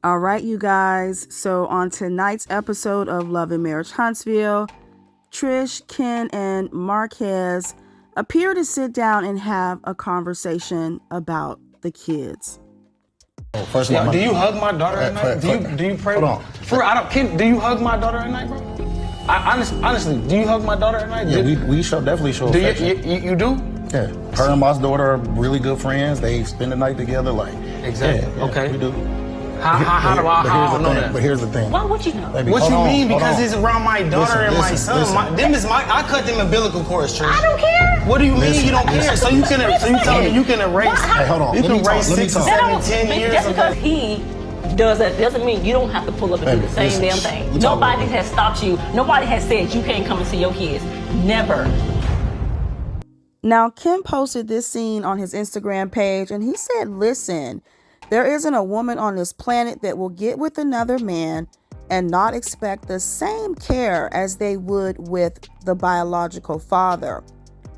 All right, you guys. So on tonight's episode of Love and Marriage Huntsville, Trish, Ken, and Marques appear to sit down and have a conversation about the kids. First of all, do you hug my daughter at night? Do you pray? Hold on. Do you hug my daughter at night, bro? Honestly, do you hug my daughter at night? Yeah, we definitely show affection. You do? Yeah. Her and my daughter are really good friends. They spend the night together. Exactly. Yeah, okay. We do. How do I know that? But here's the thing. Why would you know? Baby, What you mean? Because it's around my daughter and my son. I cut them umbilical cords, Trish. I don't care. What do you mean you don't care? So you tell me you can erase? Hey, hold on. You can erase 6, 7, 10 years. Just because he does that doesn't mean you don't have to pull up and do the same damn thing. Nobody has stopped you. Nobody has said you can't come and see your kids. Never. Now, Ken posted this scene on his Instagram page, and he said, listen, there isn't a woman on this planet that will get with another man and not expect the same care as they would with the biological father.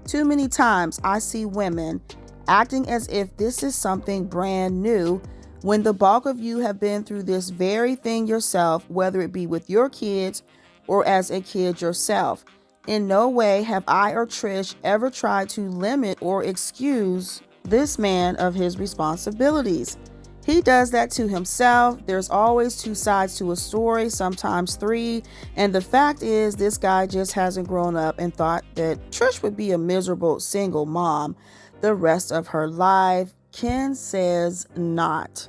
Too many times I see women acting as if this is something brand new when the bulk of you have been through this very thing yourself, whether it be with your kids or as a kid yourself. In no way have I or Trish ever tried to limit or excuse this man of his responsibilities. He does that to himself. There's always two sides to a story, sometimes three. And the fact is, this guy just hasn't grown up and thought that Trish would be a miserable single mom the rest of her life. Ken says not.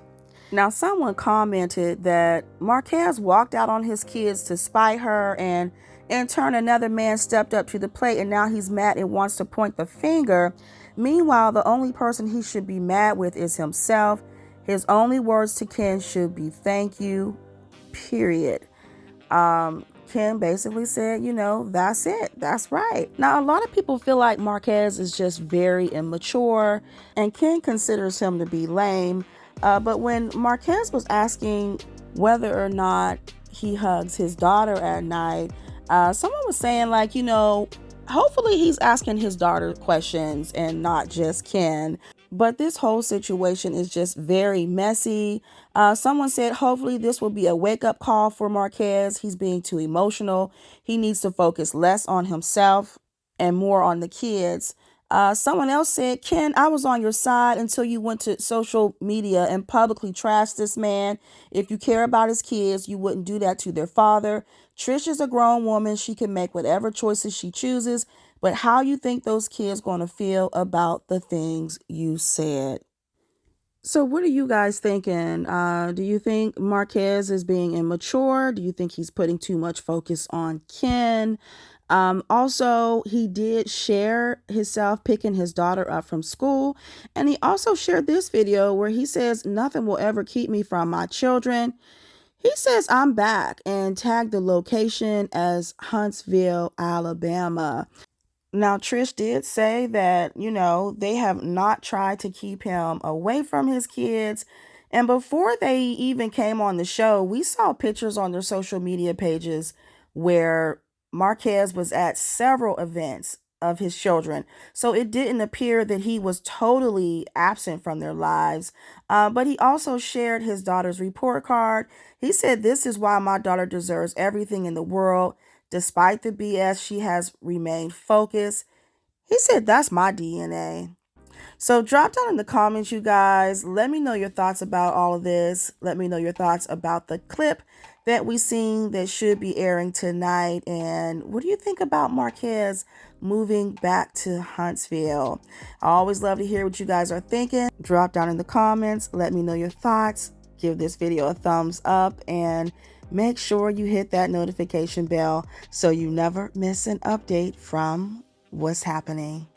Now, someone commented that Marques walked out on his kids to spite her, and in turn, another man stepped up to the plate, and now he's mad and wants to point the finger. Meanwhile, the only person he should be mad with is himself. His only words to Ken should be thank you, period. Ken basically said, that's it. That's right. Now, a lot of people feel like Marques is just very immature, and Ken considers him to be lame. But when Marques was asking whether or not he hugs his daughter at night, someone was saying, hopefully he's asking his daughter questions and not just Ken. But this whole situation is just very messy. Someone said, hopefully this will be a wake-up call for Marques. He's being too emotional. He needs to focus less on himself and more on the kids. Someone else said, Ken, I was on your side until you went to social media and publicly trashed this man. If you care about his kids, you wouldn't do that to their father. Trish is a grown woman. She can make whatever choices she chooses. But how you think those kids going to feel about the things you said? So what are you guys thinking? Do you think Marques is being immature? Do you think he's putting too much focus on Ken? Also, he did share himself picking his daughter up from school. And he also shared this video where he says, nothing will ever keep me from my children. He says, I'm back, and tagged the location as Huntsville, Alabama. Now, Trish did say that, they have not tried to keep him away from his kids. And before they even came on the show, we saw pictures on their social media pages where Marques was at several events of his children. So it didn't appear that he was totally absent from their lives. But he also shared his daughter's report card. He said, this is why my daughter deserves everything in the world. Despite the BS, she has remained focused. He said, that's my DNA. So drop down in the comments, you guys. Let me know your thoughts about all of this. Let me know your thoughts about the clip that we seen that should be airing tonight. And what do you think about Marques moving back to Huntsville? I always love to hear what you guys are thinking. Drop down in the comments. Let me know your thoughts. Give this video a thumbs up and make sure you hit that notification bell so you never miss an update from what's happening.